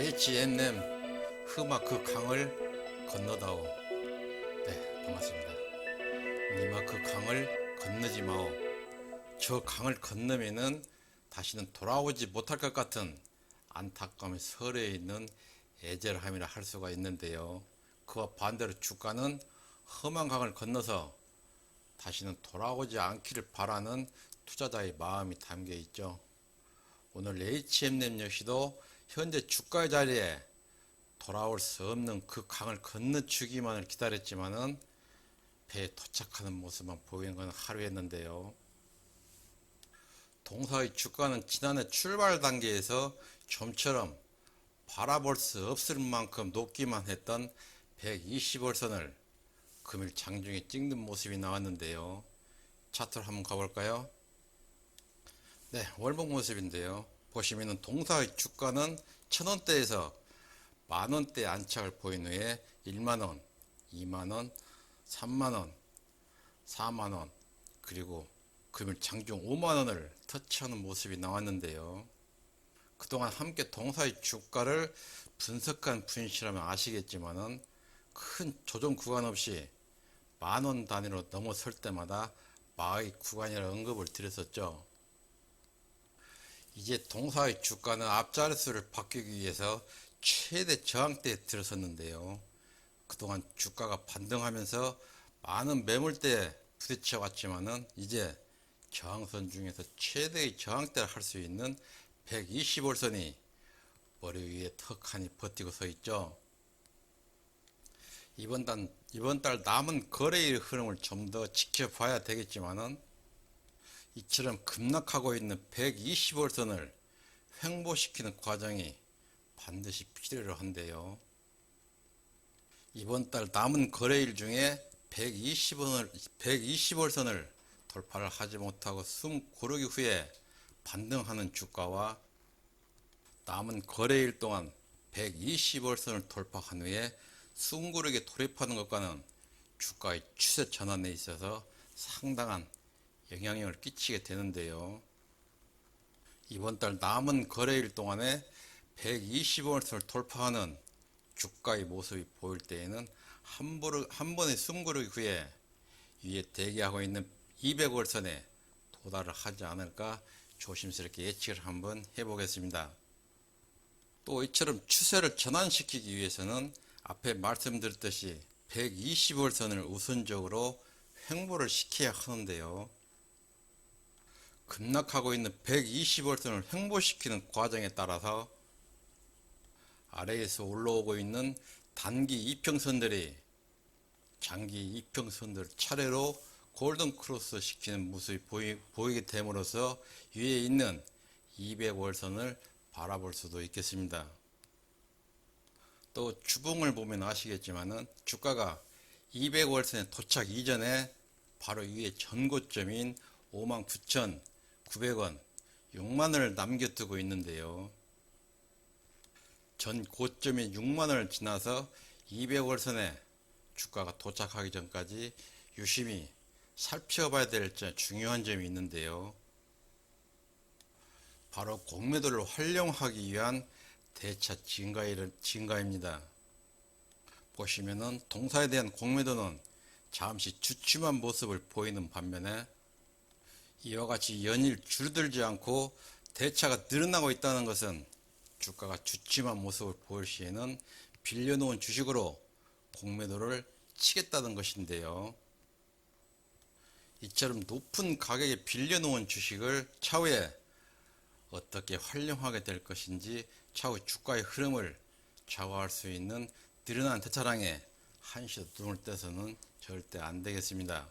H&M 흑마 그 강을 건너다오. 네, 반갑습니다. 니마 그 강을 건너지 마오. 저 강을 건너면은 다시는 돌아오지 못할 것 같은 안타까움이 서려에 있는 애절함이라 할 수가 있는데요. 그와 반대로 주가는 험한 강을 건너서 다시는 돌아오지 않기를 바라는 투자자의 마음이 담겨 있죠. 오늘 H&M 역시도 현재 주가의 자리에 돌아올 수 없는 그 강을 건너주기만을 기다렸지만은 배에 도착하는 모습만 보이는 건 하루였는데요. 동사의 주가는 지난해 출발 단계에서 좀처럼 바라볼 수 없을 만큼 높기만 했던 120월선을 금일 장중에 찍는 모습이 나왔는데요. 차트로 한번 가볼까요? 네, 월봉 모습인데요. 보시면은 동사의 주가는 1000원대에서 만원대 안착을 보인 후에 1만원, 2만원, 3만원, 4만원, 그리고 금일 장중 5만원을 터치하는 모습이 나왔는데요. 그동안 함께 동사의 주가를 분석한 분이시라면 아시겠지만은 큰 조정 구간 없이 만원 단위로 넘어설 때마다 마의 구간이라 언급을 드렸었죠. 이제 동사의 주가는 앞자리수를 바뀌기 위해서 최대 저항대에 들어섰는데요. 그동안 주가가 반등하면서 많은 매물대에 부딪혀 왔지만은 이제 저항선 중에서 최대의 저항대를 할 수 있는 120월선이 머리 위에 턱하니 버티고 서 있죠. 이번 달 남은 거래일 흐름을 좀 더 지켜봐야 되겠지만은 이처럼 급락하고 있는 120월선을 횡보시키는 과정이 반드시 필요로 한데요. 이번 달 남은 거래일 중에 120월선을 돌파를 하지 못하고 숨 고르기 후에 반등하는 주가와 남은 거래일 동안 120월선을 돌파한 후에 숨 고르게 돌입하는 것과는 주가의 추세 전환에 있어서 상당한 영향력을 끼치게 되는데요. 이번 달 남은 거래일 동안에 120월선을 돌파하는 주가의 모습이 보일 때에는 한 번의 숨고르기 후에 위에 대기하고 있는 200월선에 도달을 하지 않을까 조심스럽게 예측을 한번 해보겠습니다. 또 이처럼 추세를 전환시키기 위해서는 앞에 말씀드렸듯이 120월선을 우선적으로 횡보를 시켜야 하는데요. 급락하고 있는 120월선을 횡보시키는 과정에 따라서 아래에서 올라오고 있는 단기 이평선들이 장기 이평선들 차례로 골든 크로스 시키는 모습이 보이게 됨으로써 위에 있는 200월선을 바라볼 수도 있겠습니다. 또 주봉을 보면 아시겠지만은 주가가 200월선에 도착 이전에 바로 위에 전고점인 59,900원, 6만원을 남겨두고 있는데요. 전 고점인 6만원을 지나서 200월선에 주가가 도착하기 전까지 유심히 살펴봐야 될 중요한 점이 있는데요. 바로 공매도를 활용하기 위한 대차 증가입니다. 보시면은 동사에 대한 공매도는 잠시 주춤한 모습을 보이는 반면에 이와 같이 연일 줄들지 않고 대차가 늘어나고 있다는 것은 주가가 주춤한 모습을 보일 시에는 빌려놓은 주식으로 공매도를 치겠다는 것인데요. 이처럼 높은 가격에 빌려놓은 주식을 차후에 어떻게 활용하게 될 것인지 차후 주가의 흐름을 좌우할 수 있는 늘어난 대차량에 한시도 눈을 떼서는 절대 안 되겠습니다.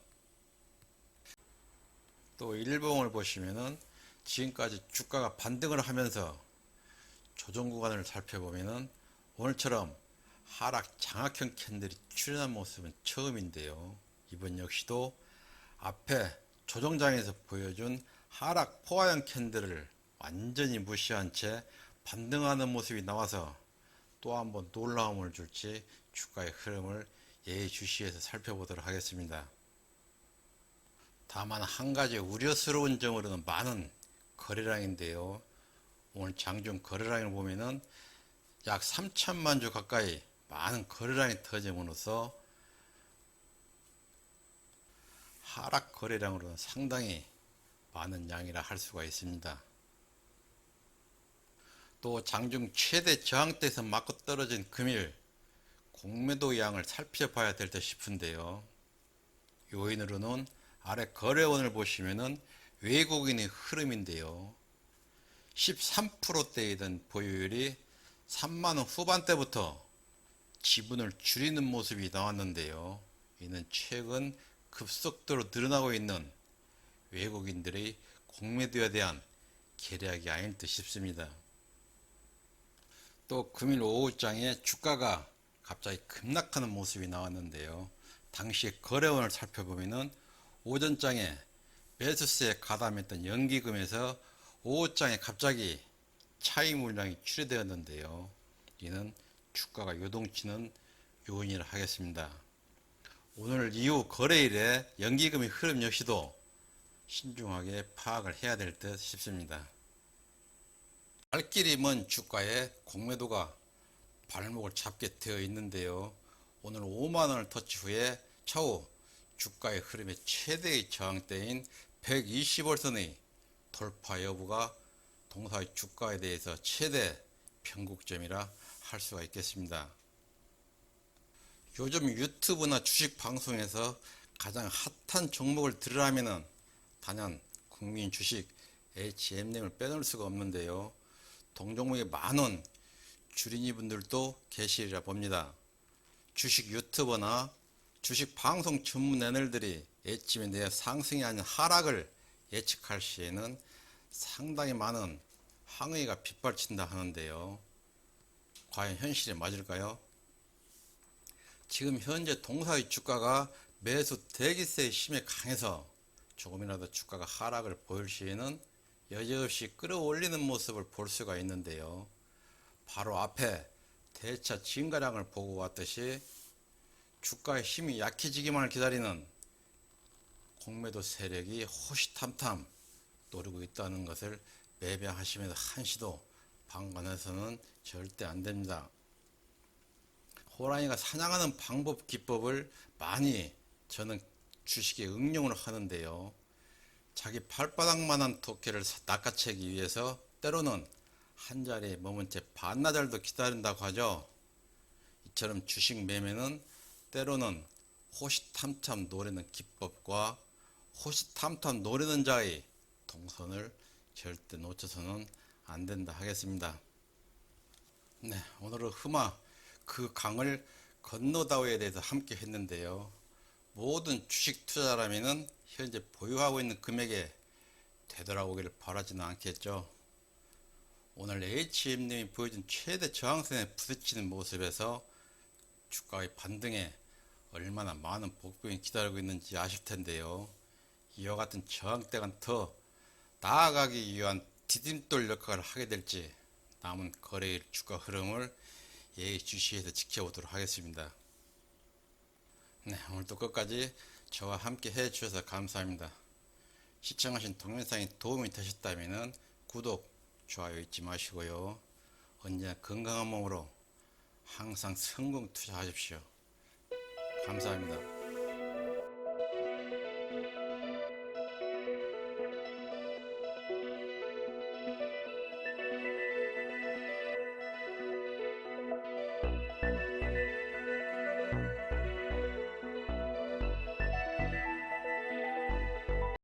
또 일봉을 보시면은 지금까지 주가가 반등을 하면서 조정 구간을 살펴보면은 오늘처럼 하락 장악형 캔들이 출현한 모습은 처음인데요. 이번 역시도 앞에 조정장에서 보여준 하락 포화형 캔들을 완전히 무시한 채 반등하는 모습이 나와서 또 한번 놀라움을 줄지 주가의 흐름을 예의주시해서 살펴보도록 하겠습니다. 다만 한 가지 우려스러운 점으로는 많은 거래량인데요. 오늘 장중 거래량을 보면은 약 3천만 주 가까이 많은 거래량이 터짐으로써 하락 거래량으로는 상당히 많은 양이라 할 수가 있습니다. 또 장중 최대 저항대에서 맞고 떨어진 금일 공매도 양을 살펴봐야 될 듯 싶은데요. 요인으로는 아래 거래원을 보시면은 외국인의 흐름인데요. 13%대이던 보유율이 3만원 후반대부터 지분을 줄이는 모습이 나왔는데요. 이는 최근 급속도로 늘어나고 있는 외국인들의 공매도에 대한 계략이 아닐 듯 싶습니다. 또 금일 오후장에 주가가 갑자기 급락하는 모습이 나왔는데요. 당시 거래원을 살펴보면은 오전장에 매수세에 가담했던 연기금에서 오후장에 갑자기 차익 물량이 출회되었는데요. 이는 주가가 요동치는 요인이라 하겠습니다. 오늘 이후 거래일에 연기금의 흐름 역시도 신중하게 파악을 해야 될 듯 싶습니다. 갈 길이 먼 주가에 공매도가 발목을 잡게 되어 있는데요. 오늘 5만원을 터치 후에 차후 주가의 흐름의 최대의 저항대인 120월선의 돌파 여부가 동사의 주가에 대해서 최대 변곡점이라 할 수가 있겠습니다. 요즘 유튜브나 주식 방송에서 가장 핫한 종목을 들으라면은 단연 국민 주식 HM님을 빼놓을 수가 없는데요. 동종목에 많은 주린이 분들도 계시리라 봅니다. 주식 유튜버나 주식 방송 전문 애널들이 애침에 내 상승이 아닌 하락을 예측할 시에는 상당히 많은 항의가 빗발친다 하는데요. 과연 현실에 맞을까요? 지금 현재 동사의 주가가 매수 대기세의 힘에 강해서 조금이라도 주가가 하락을 보일 시에는 여지없이 끌어올리는 모습을 볼 수가 있는데요. 바로 앞에 대차 증가량을 보고 왔듯이 주가의 힘이 약해지기만을 기다리는 공매도 세력이 호시탐탐 노리고 있다는 것을 매병하시면서 한시도 방관해서는 절대 안 됩니다. 호랑이가 사냥하는 방법 기법을 많이 저는 주식에 응용을 하는데요. 자기 발바닥만한 토끼를 낚아채기 위해서 때로는 한 자리에 머문 채 반나절도 기다린다고 하죠. 이처럼 주식 매매는 때로는 호시탐탐 노리는 기법과 호시탐탐 노리는 자의 동선을 절대 놓쳐서는 안 된다 하겠습니다. 네, 오늘은 흠화 그 강을 건너다오에 대해서 함께 했는데요. 모든 주식 투자라면은 현재 보유하고 있는 금액에 되돌아오기를 바라지는 않겠죠. 오늘 HM님이 보여준 최대 저항선에 부딪히는 모습에서 주가의 반등에 얼마나 많은 복병이 기다리고 있는지 아실 텐데요. 이와 같은 저항대가 더 나아가기 위한 디딤돌 역할을 하게 될지 남은 거래일 주가 흐름을 예의주시해서 지켜보도록 하겠습니다. 네, 오늘도 끝까지 저와 함께 해주셔서 감사합니다. 시청하신 동영상이 도움이 되셨다면 구독, 좋아요 잊지 마시고요. 언제나 건강한 몸으로 항상 성공 투자하십시오. 감사합니다.